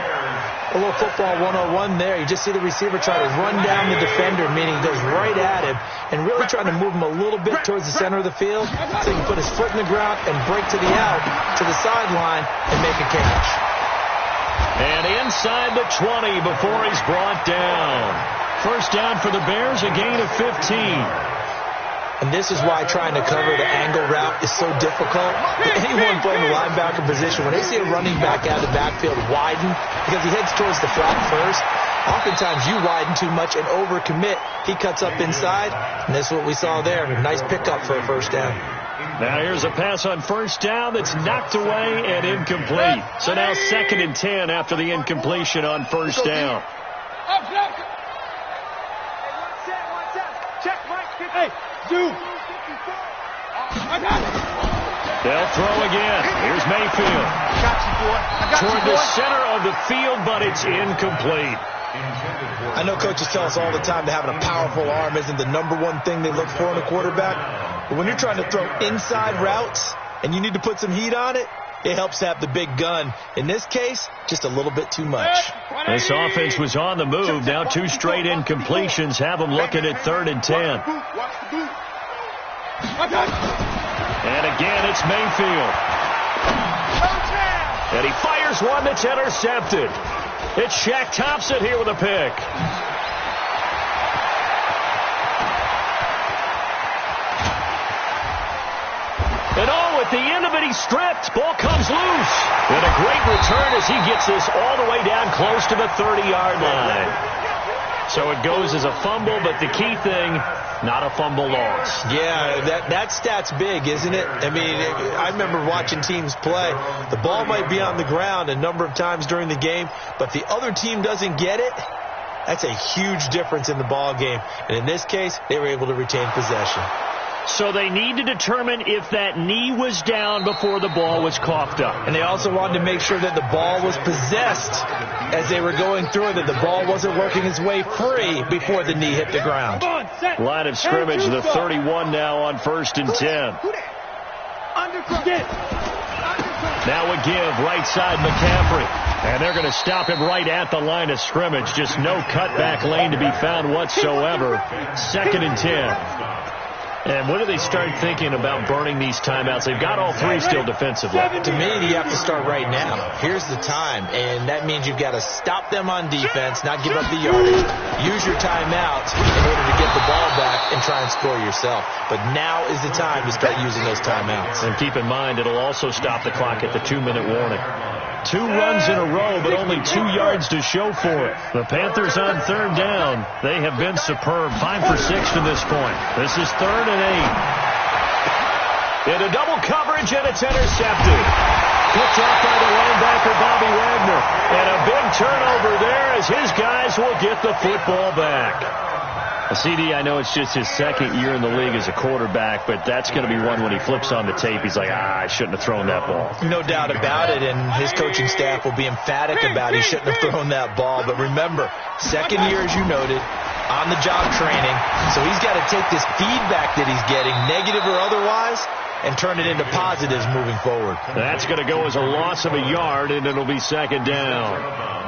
A little football 101 there. You just see the receiver try to run down the defender, meaning he goes right at him, and really trying to move him a little bit towards the center of the field so he can put his foot in the ground and break to the out, to the sideline, and make a catch. And inside the 20 before he's brought down. 1st down for the Bears, a gain of 15. And this is why trying to cover the angle route is so difficult. Anyone playing the linebacker position, when they see a running back out of the backfield widen, because he heads towards the flat first, oftentimes you widen too much and overcommit. He cuts up inside, and that's what we saw there. A nice pickup for a 1st down. Now here's a pass on 1st down that's knocked away and incomplete. So now 2nd and 10 after the incompletion on 1st down. Check, Mike. Hey, Dude. They'll throw again. Here's Mayfield. I got you, boy. Toward the center of the field, but it's incomplete. I know coaches tell us all the time that having a powerful arm isn't the #1 thing they look for in a quarterback. But when you're trying to throw inside routes and you need to put some heat on it, it helps to have the big gun. In this case, just a little bit too much. This offense was on the move. Now 2 straight incompletions have them looking at 3rd and 10. And again, it's Mayfield. And he fires one that's intercepted. It's Shaq Thompson here with a pick. And at the end of it, he's stripped. Ball comes loose. And a great return as he gets this all the way down close to the 30-yard line. So it goes as a fumble, but the key thing, not a fumble loss. Yeah, that stat's big, isn't it? I mean, I remember watching teams play. The ball might be on the ground a number of times during the game, but the other team doesn't get it. That's a huge difference in the ball game. And in this case, they were able to retain possession. So they need to determine if that knee was down before the ball was coughed up. And they also wanted to make sure that the ball was possessed as they were going through it, that the ball wasn't working its way free before the knee hit the ground. Line of scrimmage, the 31 now on 1st and 10. Now a give, right side McCaffrey. And they're going to stop him right at the line of scrimmage. Just no cutback lane to be found whatsoever. 2nd and 10. And when do they start thinking about burning these timeouts? They've got all 3 still defensively. To me, you have to start right now. Here's the time, and that means you've got to stop them on defense, not give up the yardage, use your timeouts in order to get the ball back and try and score yourself. But now is the time to start using those timeouts. And keep in mind, it'll also stop the clock at the 2-minute warning. 2 runs in a row, but only 2 yards to show for it. The Panthers on 3rd down. They have been superb. 5 for 6 to this point. This is 3rd and 8. Into double coverage, and it's intercepted. Picked up by the linebacker, Bobby Wagner. And a big turnover there as his guys will get the football back. CD, I know it's just his 2nd year in the league as a quarterback, but that's going to be one when he flips on the tape. He's like, I shouldn't have thrown that ball. No doubt about it, and his coaching staff will be emphatic about he shouldn't have thrown that ball. But remember, 2nd year, as you noted, on-the-job training, so he's got to take this feedback that he's getting, negative or otherwise, and turn it into positives moving forward. That's going to go as a loss of a yard, and it'll be 2nd down.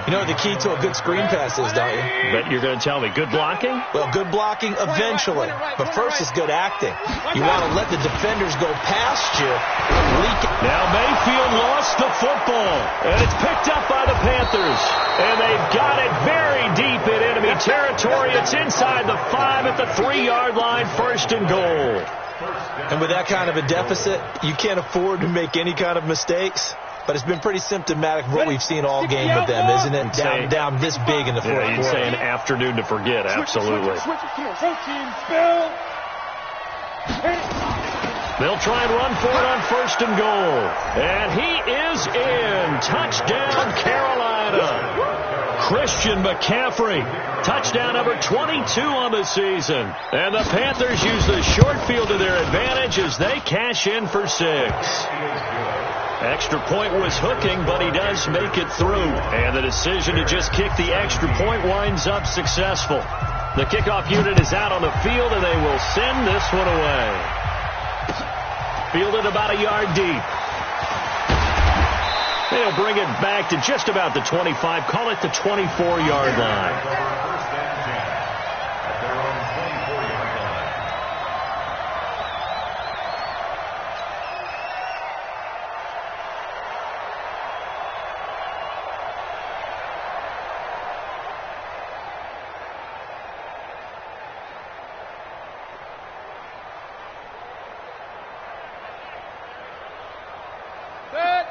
You know what the key to a good screen pass is, don't you? But you're going to tell me, good blocking? Well, good blocking eventually. But first is good acting. You want to let the defenders go past you. Now Mayfield lost the football, and it's picked up by the Panthers. And they've got it very deep in enemy territory. It's inside the 5 at the 3-yard line, 1st and goal. And with that kind of a deficit, you can't afford to make any kind of mistakes. But it's been pretty symptomatic of what we've seen all game with them, isn't it? Down this big in the 4th quarter. You'd say an afternoon to forget, absolutely. They'll try and run for it on 1st and goal. And he is in. Touchdown, Carolina. Christian McCaffrey. Touchdown number 22 on the season. And the Panthers use the short field to their advantage as they cash in for 6. Extra point was hooking, but he does make it through. And the decision to just kick the extra point winds up successful. The kickoff unit is out on the field, and they will send this one away. Fielded about a yard deep. They'll bring it back to just about the 25. Call it the 24-yard line.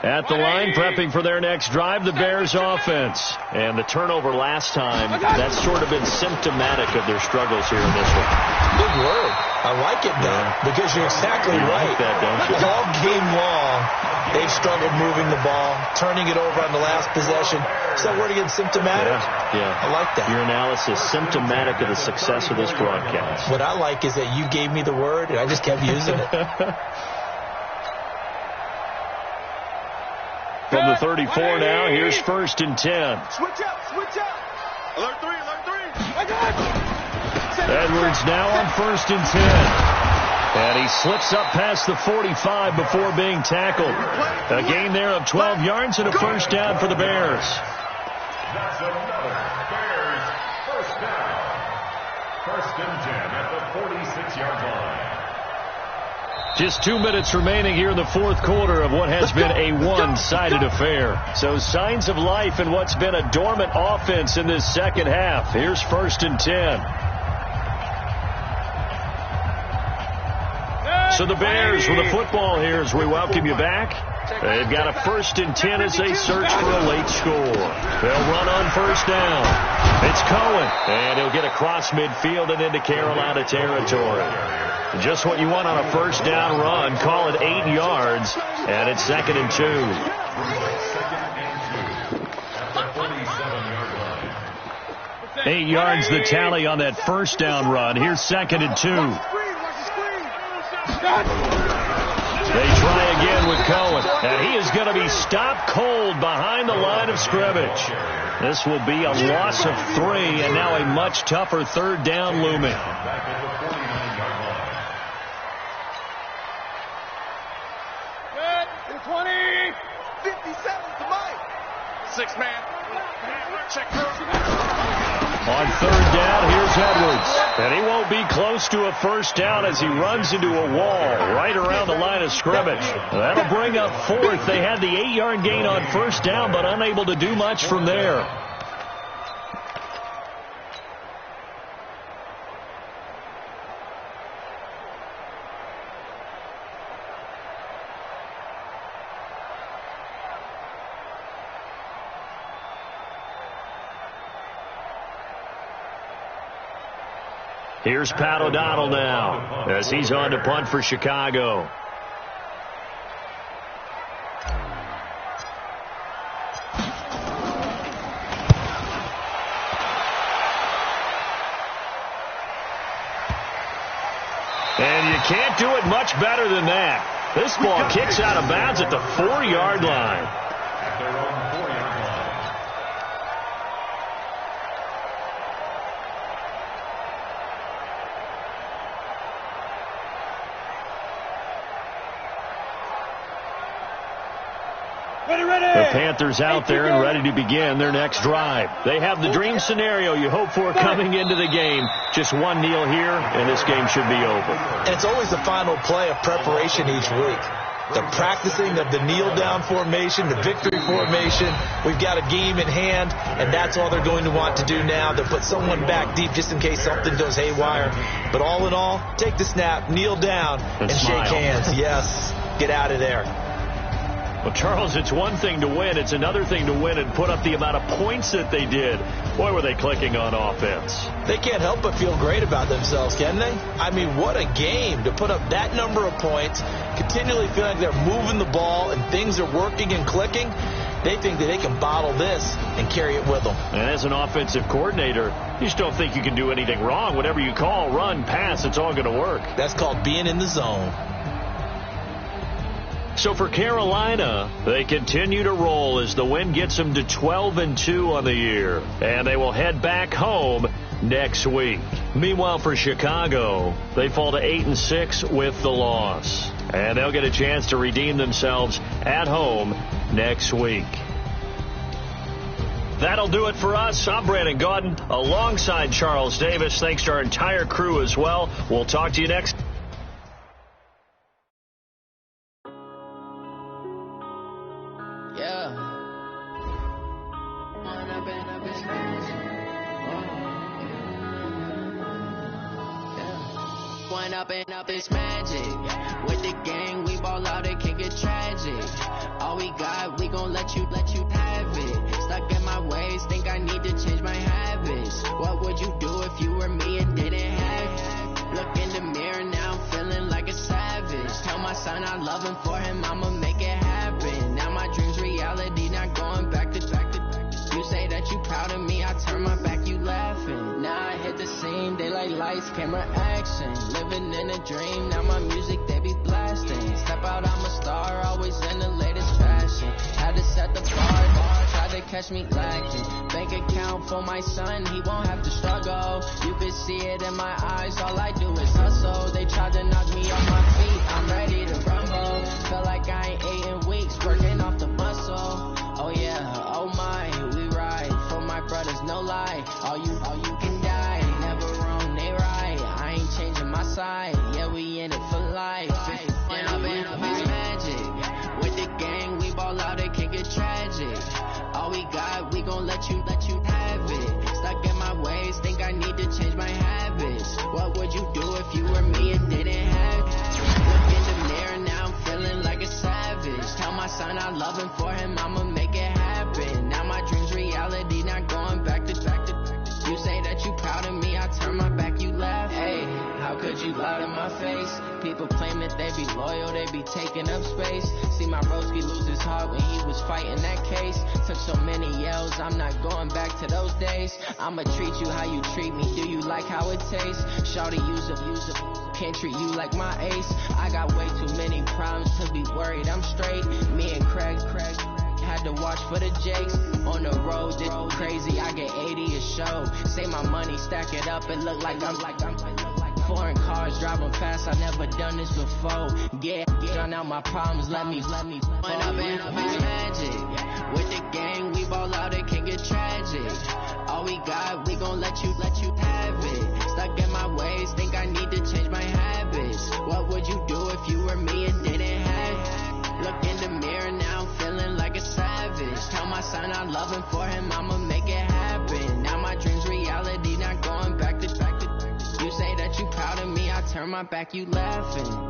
At the line, prepping for their next drive, the Bears offense. And the turnover last time, that's sort of been symptomatic of their struggles here in this one. Big word. I like it, though, because you're exactly right. Like that, don't you? All game long, they've struggled moving the ball, turning it over on the last possession. Is that word again, symptomatic? Yeah. I like that. Your analysis, symptomatic of the success of this broadcast. What I like is that you gave me the word, and I just kept using it. From the 34 now, here's 1st and 10. Switch up, switch up. Alert 3, alert 3. Edwards now on 1st and 10. And he slips up past the 45 before being tackled. A gain there of 12 yards and a first down for the Bears. That's another Bears first down. 1st and 10 at the 46-yard line. Just 2 minutes remaining here in the 4th quarter of what has been a one-sided affair. So signs of life in what's been a dormant offense in this second half. Here's 1st and 10. So the Bears with the football here as we welcome you back. They've got a 1st and 10 as they search for a late score. They'll run on 1st down. It's Cohen, and he'll get across midfield and into Carolina territory. Just what you want on a 1st down run. Call it 8 yards, and it's 2nd and 2. 2nd and 2 at the 47-yard line. 8 yards the tally on that 1st down run. Here's 2nd and 2. They try again with Cohen, and he is going to be stopped cold behind the line of scrimmage. This will be a loss of 3, and now a much tougher 3rd down looming. Back at the 49-yard line. 20. 57 to Mike. 6-man. Check. On 3rd down, here's Edwards. And he won't be close to a 1st down as he runs into a wall right around the line of scrimmage. That'll bring up 4th. They had the 8-yard gain on 1st down, but unable to do much from there. Here's Pat O'Donnell now as he's on to punt for Chicago. And you can't do it much better than that. This ball kicks out of bounds at the 4-yard line. At their own 4-yard line. The Panthers out there and ready to begin their next drive. They have the dream scenario you hope for coming into the game. Just one kneel here, and this game should be over. And it's always the final play of preparation each week. The practicing of the kneel-down formation, the victory formation. We've got a game in hand, and that's all they're going to want to do now. They'll put someone back deep just in case something goes haywire. But all in all, take the snap, kneel down, and shake hands. Yes, get out of there. Well, Charles, it's one thing to win. It's another thing to win and put up the amount of points that they did. Boy, were they clicking on offense. They can't help but feel great about themselves, can they? I mean, what a game to put up that number of points, continually feel like they're moving the ball and things are working and clicking. They think that they can bottle this and carry it with them. And as an offensive coordinator, you just don't think you can do anything wrong. Whatever you call, run, pass, it's all going to work. That's called being in the zone. So for Carolina, they continue to roll as the win gets them to 12-2 on the year. And they will head back home next week. Meanwhile, for Chicago, they fall to 8-6 with the loss. And they'll get a chance to redeem themselves at home next week. That'll do it for us. I'm Brandon Gaudin alongside Charles Davis. Thanks to our entire crew as well. We'll talk to you next. Up is magic. With the gang, we ball out, it can get tragic. All we got, we gon' let you have it. Stuck in my ways, think I need to change my habits. What would you do if you were me and didn't have it? Look in the mirror now, I'm feeling like a savage. Tell my son I love him, for him I'ma make it happen. Now my dream's reality, not going back to. You say that you proud of me, I turn my back, you laughing. Now I hit the scene, they like lights, camera, action. Living in a dream, now my music, they be blasting. Step out, I'm a star, always in the latest fashion. Had to set the bar, tried to catch me lacking. Bank account for my son, he won't have to struggle. You can see it in my eyes, all I do is hustle. They tried to knock me off my feet, I'm ready to rumble. Feel like I ain't ate in weeks, working off the muscle. Oh yeah, oh my, we ride for my brothers, no lie. All you can die, never wrong, they right. I ain't changing my side, yeah, we in it for life. And I've been magic. With the gang, we ball out, it can get tragic. All we got, we gon' let you have it. Stuck in my ways, think I need to change my habits. What would you do if you were me and didn't have it? Look in the mirror, now I'm feeling like a savage. Tell my son I love him, for him I'ma make it happen. Now my dream's reality, not going back to. You say that you proud of me, I turn my back, you laugh. Hey, how could you lie to my face? People claim that they be loyal, they be taking up space. See my broski lose his heart when he was fighting that case. Took so many yells, I'm not going back to those days. I'ma treat you how you treat me, do you like how it tastes? Shawty, use up, can't treat you like my ace. I got way too many problems to be worried, I'm straight. Me and Craig had to watch for the Jakes. On the road, it's crazy, I get 80 a show. Say my money, stack it up, it look like I'm foreign cars driving fast, I never done this before. Yeah, drown out my problems, let me When I've been magic. With the gang, we ball out, it can get tragic. All we got, we gon' let you have it. Stuck in my ways, think I need to change my habits. What would you do if you were me and didn't have it? Look in the mirror, now I'm feeling like a savage. Tell my son I love him, for him I'ma make it happen. Now my dream's reality, not going back to. You say that you proud of me, I turn my back, you laughing.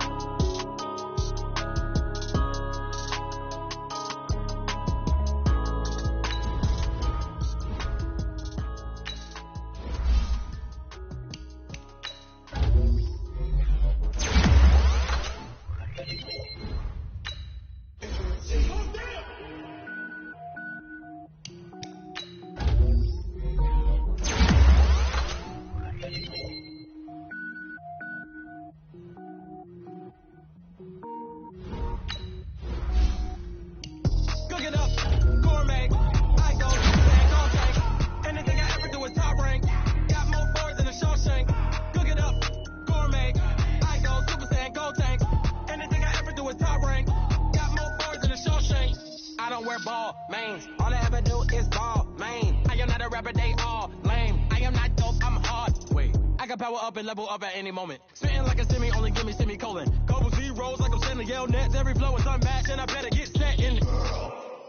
Level up at any moment. Spitting like a semi, only give me semicolon. Couple zeros like I'm sending yell nets. Every flow is unmatched, and I better get set in.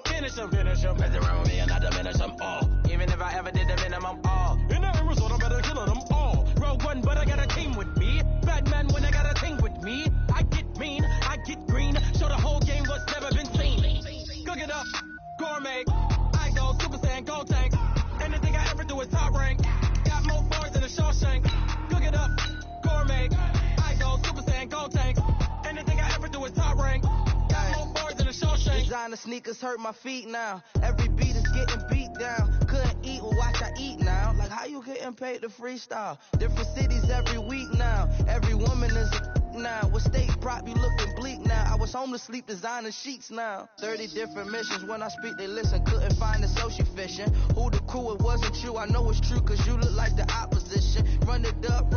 Finish them. Mess around with me and I diminish them all. Even if I ever did the minimum all. In the end result, I'm better killing them all. Rogue one, but I got a team with me. Bad man when I got a team with me. I get mean, I get green. Show the whole game what's never been seen. Cook it up, gourmet. I go Super Saiyan, Gold Tank. Anything I ever do is top rank. Got more bars than a Shawshank. Cook it up, gourmet. I go Super Saiyan, Gold Tank. Anything I ever do is top rank. Got more bars than a Shawshank. Designer sneakers hurt my feet now. Every beat is getting beat down. Couldn't eat, well watch I eat now. Like how you getting paid to freestyle? Different cities every week now. Every woman is a now. With state prop, you looking bleak now. I was home to sleep, designer sheets now. 30 different missions. When I speak, they listen. Couldn't find the social fishing. Who the crew, it wasn't you. I know it's true, cause you look like the opposition. Run it up,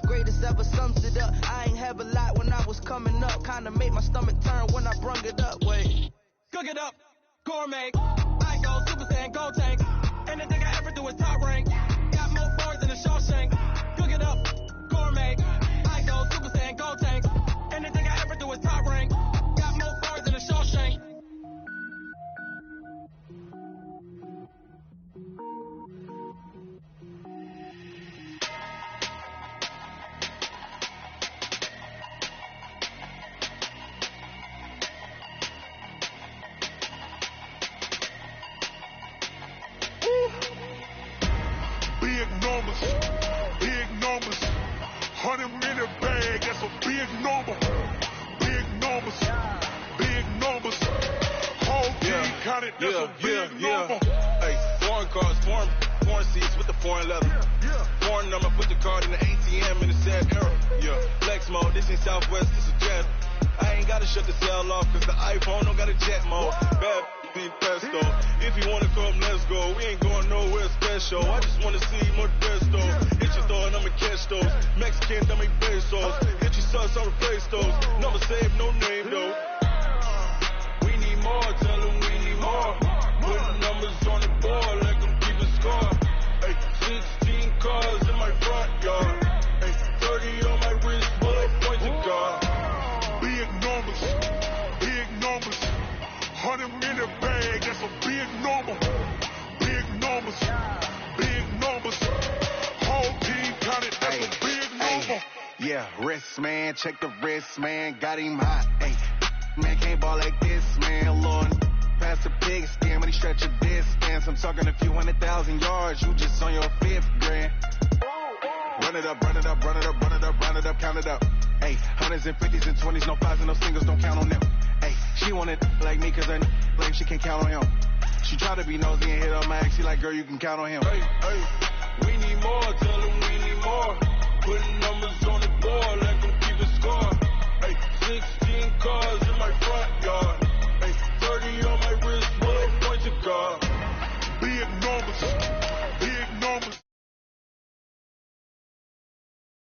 greatest ever sums it up. I ain't have a lot when I was coming up. Kinda made my stomach turn when I brung it up. Wait. Cook it up, gourmet. I go Super Saiyan, Gold Tank. Anything I ever do is top rank. Got more bars than a Shawshank. Cook it up, gourmet. I go Super Saiyan, Gold Tank. Anything I ever do is top rank. Got more bars than a Shawshank. Big numbers, 100 minute bag, that's a big number. Big numbers, whole team counted, that's a big number. Hey, foreign cars, foreign seats with the foreign leather. Foreign number, put the card in the ATM in the sad era. Flex mode, this ain't Southwest, this is Jet. I ain't gotta shut the cell off, cause the iPhone don't got a jet mode. Bad speed pesto. If you wanna come, let's go. We ain't going nowhere special. I just wanna see more desto. Hit your thought, I'ma catch those. Mexican, I make pesos. Hit your sons, I'll replace those. Number save, no name though. We need more, tell them we need more. Putting numbers on the board, let them keep a score. Ay, 16 cars in my front yard. Ay, 30 on my wrist, bullet points of God. Big numbers, big numbers. 100 in the bag, that's a big number. Big numbers, big numbers. Whole team counted, that's a big number. Yeah, wrist man, check the wrist man, got him hot. Ay, man can't ball like this, man. Lord, pass the pig skin when he stretch a distance. I'm talking a few 100,000 yards, you just on your 5th grand. Run it up, run it up, run it up, run it up, run it up, count it up. Ay, 100s and 50s and 20s, no 5s and no singles, don't count on them. Ay, she wanted like me cause her like she can't count on him. She tried to be nosy and hit up my ex, she like, girl, you can count on him. Hey, hey, we need more, tell them we need more. Putting numbers on the